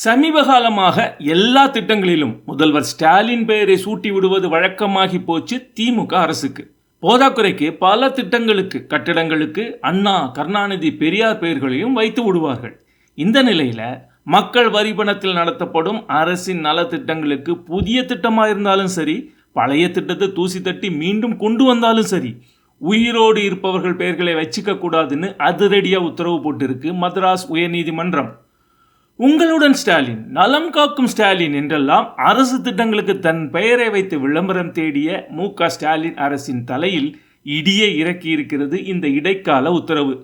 சமீப காலமாக எல்லா திட்டங்களிலும் முதல்வர் ஸ்டாலின் பெயரை சூட்டி விடுவது வழக்கமாகி போச்சு திமுக அரசுக்கு. போதாக்குறைக்கு பல திட்டங்களுக்கு, கட்டிடங்களுக்கு அண்ணா, கருணாநிதி, பெரியார் பெயர்களையும் வைத்து விடுவார்கள். இந்த நிலையில மக்கள் வரி பணத்தில் நடத்தப்படும் அரசின் நலத்திட்டங்களுக்கு புதிய திட்டமாக இருந்தாலும் சரி, பழைய திட்டத்தை தூசி தட்டி மீண்டும் கொண்டு வந்தாலும் சரி, உயிரோடு இருப்பவர்கள் பெயர்களை வச்சுக்க கூடாதுன்னு அதிரடியாக உத்தரவு போட்டிருக்கு மദ്രാஸ் உயர்நீதிமன்றம். உங்களுடன் ஸ்டாலின், நலம் காக்கும் ஸ்டாலின் என்றெல்லாம் அரசு திட்டங்களுக்கு தன் பெயரை வைத்து விளம்பரம் தேடிய மு.க. ஸ்டாலின் அரசின் தலையில் இடியை இறக்கி இருக்கிறது இந்த இடைக்கால உத்தரவு.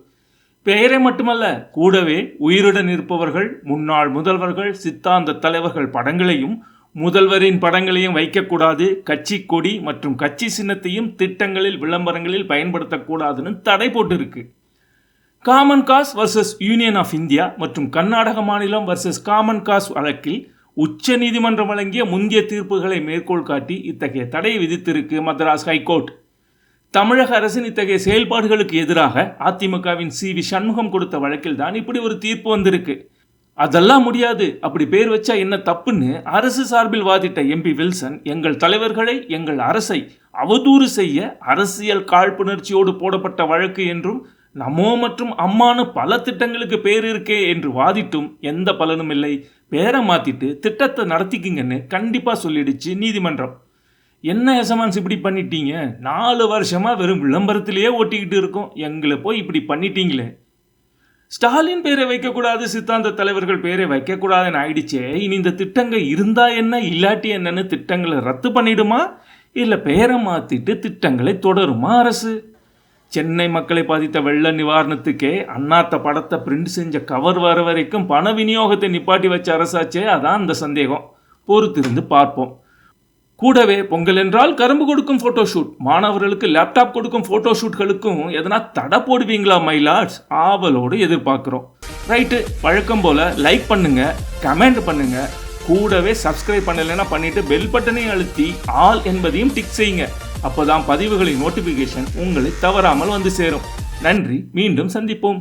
பெயரை மட்டுமல்ல, கூடவே உயிருடன் இருப்பவர்கள், முன்னாள் முதல்வர்கள், சித்தாந்த தலைவர்கள் படங்களையும் முதல்வரின் படங்களையும் வைக்கக்கூடாது, கட்சி கொடி மற்றும் கட்சி சின்னத்தையும் திட்டங்களில் விளம்பரங்களில் பயன்படுத்தக்கூடாதுன்னு தடை போட்டிருக்கு. Common cause versus union of India மற்றும் கர்நாடக மாநிலம் வர்சஸ் காமன் காஸ் வழக்கில் உச்ச நீதிமன்றம் வழங்கிய முந்தைய தீர்ப்புகளை மேற்கோள் காட்டி இத்தகைய தடை விதித்திருக்கு மദ്രാஸ் ஹைகோர்ட். தமிழக அரசின் இத்தகைய செயல்பாடுகளுக்கு எதிராக அதிமுகவின் சி.வி. சண்முகம் கொடுத்த வழக்கில் தான் இப்படி ஒரு தீர்ப்பு வந்திருக்கு. அதெல்லாம் முடியாது, அப்படி பேர் வச்சா என்ன தப்புன்னு அரசு சார்பில் வாதிட்ட எம்பி வில்சன், எங்கள் தலைவர்களை, எங்கள் அரசை அவதூறு செய்ய அரசியல் காழ்ப்புணர்ச்சியோடு போடப்பட்ட வழக்கு என்றும் நமோ மற்றும் அம்மானு பல திட்டங்களுக்கு பேர் இருக்கே என்று வாதிட்டும் எந்த பலனும் இல்லை, பேரை மாத்திட்டு திட்டத்தை நடத்திக்கிங்கன்னு கண்டிப்பா சொல்லிடுச்சு நீதிமன்றம். என்ன எசமான்ஸ் இப்படி பண்ணிட்டீங்க, 4 வருஷமா வெறும் விளம்பரத்திலேயே ஓட்டிக்கிட்டு இருக்கோம், எங்களை போய் இப்படி பண்ணிட்டீங்களே. ஸ்டாலின் பேரை வைக்கக்கூடாது, சித்தாந்த தலைவர்கள் பேரை வைக்கக்கூடாதுன்னு ஆயிடுச்சே, இனி இந்த திட்டங்கள் இருந்தா என்ன இல்லாட்டி என்னன்னு திட்டங்களை ரத்து பண்ணிடுமா, இல்லை பெயரை மாத்திட்டு திட்டங்களை தொடருமா அரசு? சென்னை மக்களை பாதித்த வெள்ள நிவாரணத்துக்கே அண்ணாத்த படத்தை பிரிண்ட் செஞ்ச கவர் வர வரைக்கும் பண விநியோகத்தை நிப்பாட்டி வச்ச அரசாச்சே, அதான் அந்த சந்தேகம். பொறுத்திருந்து பார்ப்போம். கூடவே பொங்கல் என்றால் கரும்பு கொடுக்கும் ஃபோட்டோஷூட், மாணவர்களுக்கு லேப்டாப் கொடுக்கும் ஃபோட்டோஷூட்களுக்கும் எதனா தடை போடுவீங்களா மைலாட்ஸ்? ஆவலோடு எதிர்பார்க்குறோம். ரைட்டு, வழக்கம் போல் லைக் பண்ணுங்க, கமெண்ட் பண்ணுங்க, கூடவே சப்ஸ்கிரைப் பண்ணலைன்னா பண்ணிட்டு பெல் பட்டனையும் அழுத்தி ஆல் என்பதையும் டிக் செய்யுங்க. அப்போதான் பதிவுகளின் நோட்டிஃபிகேஷன் உங்களை தவறாமல் வந்து சேரும். நன்றி, மீண்டும் சந்திப்போம்.